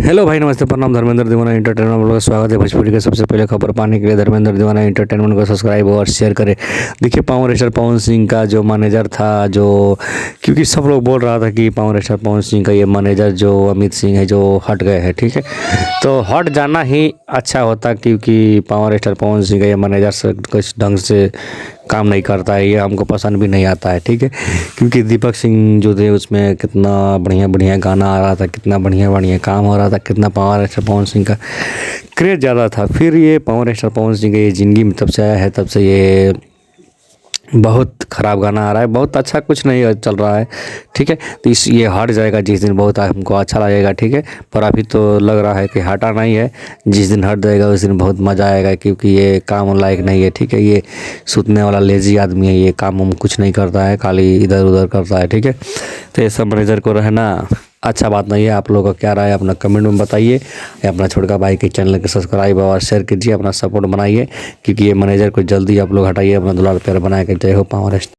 Hello भाई, नमस्ते, प्रणाम। धर्मेंद्र दीवाना एंटरटेनमेंट आप लोगों का स्वागत है। भोजपुरी के सबसे पहले खबर पाने के लिए धर्मेंद्र दीवाना एंटरटेनमेंट को सब्सक्राइब और शेयर करें। देखिए, पावर स्टार पवन सिंह का जो मैनेजर था, जो क्योंकि सब लोग बोल रहा था कि पावर स्टार पवन सिंह का ये मैनेजर जो अमित सिंह है जो हट गए हैं, ठीक है, तो हट जाना ही अच्छा होता, क्योंकि पावर स्टार पवन सिंह का ये मैनेजर से कुछ ढंग से काम नहीं करता है, ये हमको पसंद भी नहीं आता है, ठीक है। क्योंकि दीपक सिंह जो थे उसमें कितना बढ़िया बढ़िया गाना आ रहा था, कितना बढ़िया बढ़िया काम हो रहा था, कितना पावर स्टार पवन सिंह का क्रेज ज़्यादा था। फिर ये पावर स्टार पवन सिंह का ये ज़िंदगी में तब से आया है, तब से ये बहुत ख़राब गाना आ रहा है, बहुत अच्छा कुछ नहीं चल रहा है, ठीक है। तो इस ये हट जाएगा जिस दिन बहुत हमको अच्छा लगेगा, ठीक है। पर अभी तो लग रहा है कि हटा नहीं है, जिस दिन हट जाएगा उस दिन बहुत मज़ा आएगा, क्योंकि ये काम लायक नहीं है, ठीक है। ये सूतने वाला लेजी आदमी है, ये काम हम कुछ नहीं करता है, खाली इधर उधर करता है, ठीक है। तो ये सब मैनेजर को रहना अच्छा बात नहीं है। आप लोगों का क्या राय है अपना कमेंट में बताइए। अपना छोटका भाई के चैनल के सब्सक्राइब और शेयर कीजिए, अपना सपोर्ट बनाइए, क्योंकि ये मैनेजर को जल्दी आप लोग हटाइए, अपना दुलार प्यार बनाए के। जय हो पावर स्टार।